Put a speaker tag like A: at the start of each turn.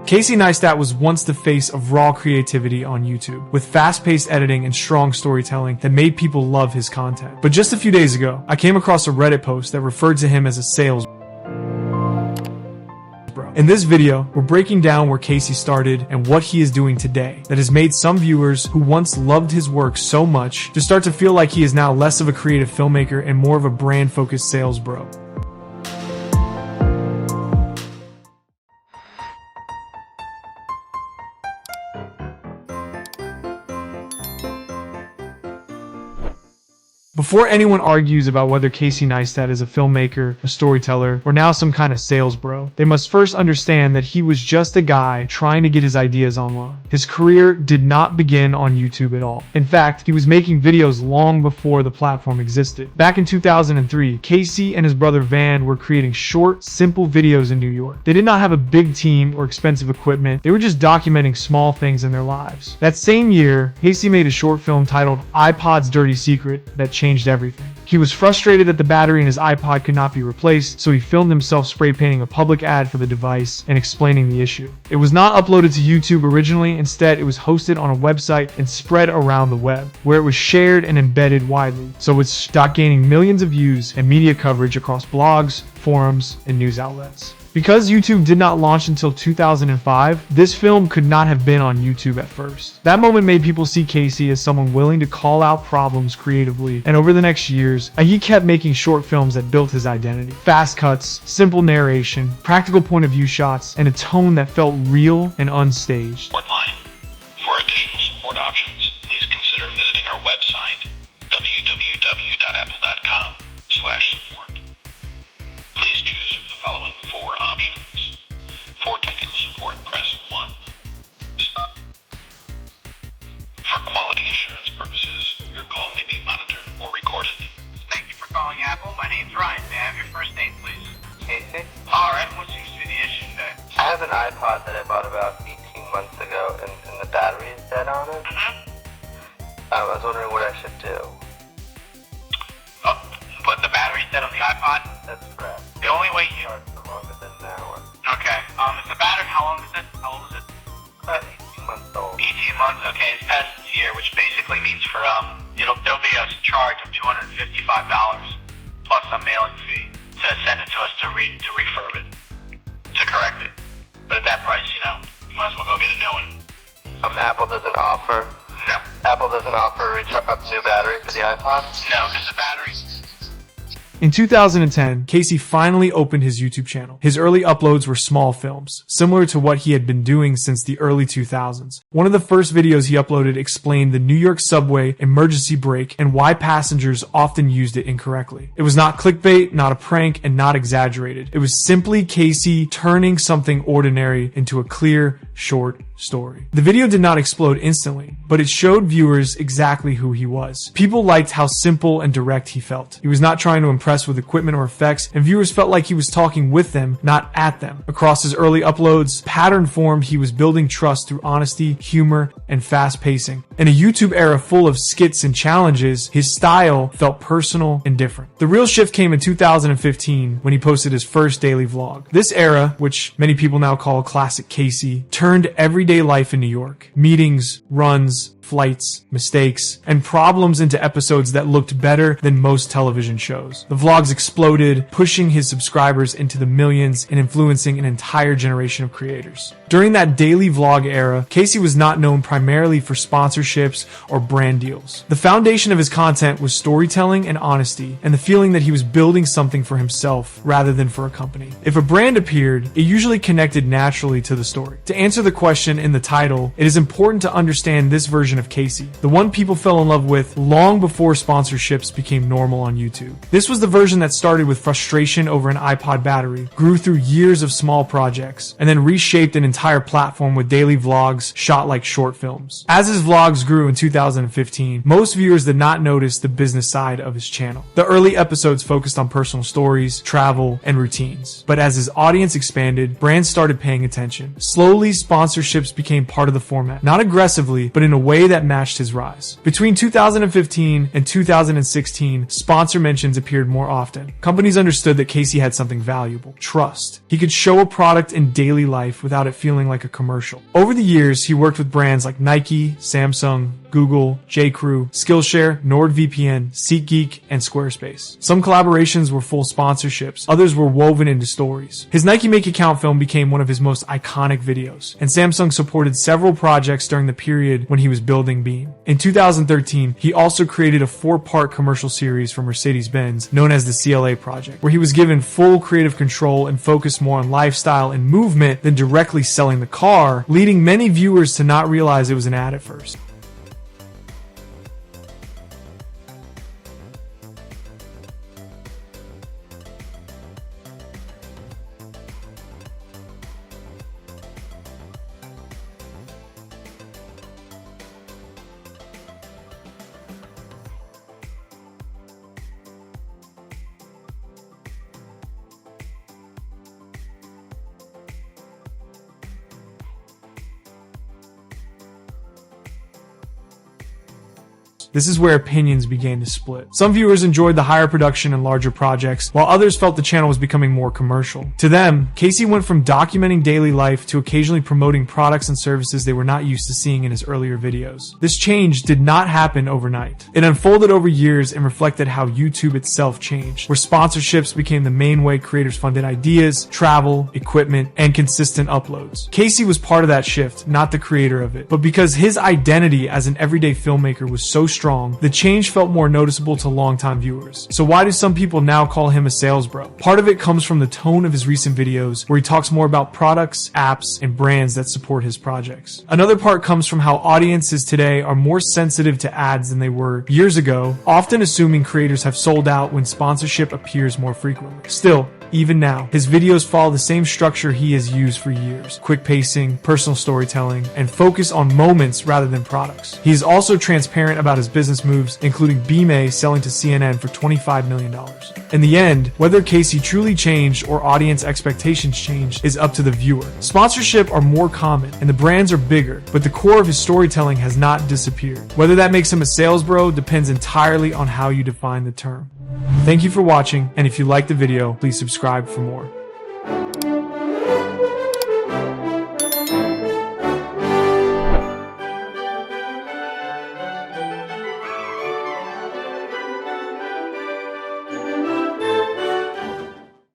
A: Casey Neistat was once the face of raw creativity on YouTube, with fast-paced editing and strong storytelling that made people love his content. But just a few days ago, I came across a Reddit post that referred to him as a sales bro. In this video, we're breaking down where Casey started and what he is doing today that has made some viewers who once loved his work so much to start to feel like he is now less of a creative filmmaker and more of a brand-focused sales bro. Before anyone argues about whether Casey Neistat is a filmmaker, a storyteller, or now some kind of sales bro, they must first understand that he was just a guy trying to get his ideas online. His career did not begin on YouTube at all. In fact, he was making videos long before the platform existed. Back in 2003, Casey and his brother Van were creating short, simple videos in New York. They did not have a big team or expensive equipment. They were just documenting small things in their lives. That same year, Casey made a short film titled iPod's Dirty Secret that changed everything. He was frustrated that the battery in his iPod could not be replaced, so he filmed himself spray painting a public ad for the device and explaining the issue. It was not uploaded to YouTube originally. Instead, it was hosted on a website and spread around the web, where it was shared and embedded widely. So it's gaining millions of views and media coverage across blogs, forums, and news outlets. Because YouTube did not launch until 2005, this film could not have been on YouTube at first. That moment made people see Casey as someone willing to call out problems creatively, and over the next years, he kept making short films that built his identity. Fast cuts, simple narration, practical point of view shots, and a tone that felt real and unstaged.
B: Line. For additional support options, please consider visiting our website, www.apple.com/support. Please choose the following 4 options. For technical support, press 1. For quality assurance purposes, your call may be monitored or recorded.
C: Thank you for calling Apple. My name's Ryan. May I have your first name, please?
D: Casey?
C: Alright, what seems to be the issue today?
D: I have an iPod that I bought about 18 months ago, and the battery is dead on it. I was wondering what I should do.
C: Oh, put the battery dead on the iPod?
D: That's correct.
C: The only way you...
D: Charged for longer than an hour.
C: Okay, is the battery, how long is it? How old is it?
D: About 18 months old.
C: 18 months, okay, it's past its year, which basically means for, there'll be a charge of $255 plus a mailing fee to send it to us to refurb it, to correct it. But at that price, you might as well go get a new one.
D: Apple doesn't offer...
C: No.
D: Apple doesn't offer a new battery for the iPod?
C: No, because the battery...
A: In 2010, Casey finally opened his YouTube channel. His early uploads were small films, similar to what he had been doing since the early 2000s. One of the first videos he uploaded explained the New York subway emergency brake and why passengers often used it incorrectly. It was not clickbait, not a prank, and not exaggerated. It was simply Casey turning something ordinary into a clear, short story. The video did not explode instantly, but it showed viewers exactly who he was. People liked how simple and direct he felt. He was not trying to impress with equipment or effects, and viewers felt like he was talking with them, not at them. Across his early uploads, pattern formed, he was building trust through honesty, humor, and fast pacing. In a YouTube era full of skits and challenges, his style felt personal and different. The real shift came in 2015 when he posted his first daily vlog. This era, which many people now call Classic Casey, turned everyday life in New York. Meetings, runs, flights, mistakes, and problems into episodes that looked better than most television shows. The vlogs exploded, pushing hhis subscribers into the millions and influencing an entire generation of creators. During that daily vlog era, Casey was not known primarily for sponsorships or brand deals. The foundation of his content was storytelling and honesty, and the feeling that he was building something for himself rather than for a company. If a brand appeared, it usually connected naturally to the story. To answer the question in the title, it is important to understand this version of Casey, the one people fell in love with long before sponsorships became normal on YouTube. This was the version that started with frustration over an iPod battery, grew through years of small projects, and then reshaped an entire platform with daily vlogs shot like short films. As his vlogs grew in 2015, most viewers did not notice the business side of his channel. The early episodes focused on personal stories, travel, and routines. But as his audience expanded, brands started paying attention. Slowly, sponsorships became part of the format. Not aggressively, but in a way that matched his rise. Between 2015 and 2016, sponsor mentions appeared more often. Companies understood that Casey had something valuable: trust. He could show a product in daily life without it feeling like a commercial. Over the years, he worked with brands like Nike, Samsung, Google, J.Crew, Skillshare, NordVPN, SeatGeek, and Squarespace. Some collaborations were full sponsorships, others were woven into stories. His Nike Make Account film became one of his most iconic videos, and Samsung supported several projects during the period when he was building Beam. In 2013, he also created a 4-part commercial series for Mercedes-Benz known as the CLA Project, where he was given full creative control and focused more on lifestyle and movement than directly selling the car, leading many viewers to not realize it was an ad at first. This is where opinions began to split. Some viewers enjoyed the higher production and larger projects, while others felt the channel was becoming more commercial. To them, Casey went from documenting daily life to occasionally promoting products and services they were not used to seeing in his earlier videos. This change did not happen overnight. It unfolded over years and reflected how YouTube itself changed, where sponsorships became the main way creators funded ideas, travel, equipment, and consistent uploads. Casey was part of that shift, not the creator of it. But because his identity as an everyday filmmaker was so strong, the change felt more noticeable to longtime viewers. So why do some people now call him a sales bro? Part of it comes from the tone of his recent videos, where he talks more about products, apps, and brands that support his projects. Another part comes from how audiences today are more sensitive to ads than they were years ago, often assuming creators have sold out when sponsorship appears more frequently. Still, even now, his videos follow the same structure he has used for years: quick pacing, personal storytelling, and focus on moments rather than products. He is also transparent about his business moves, including Beam selling to CNN for $25 million. In the end, whether Casey truly changed or audience expectations changed is up to the viewer. Sponsorship are more common and the brands are bigger, but the core of his storytelling has not disappeared. Whether that makes him a sales bro depends entirely on how you define the term. Thank you for watching, and if you liked the video, please subscribe for more.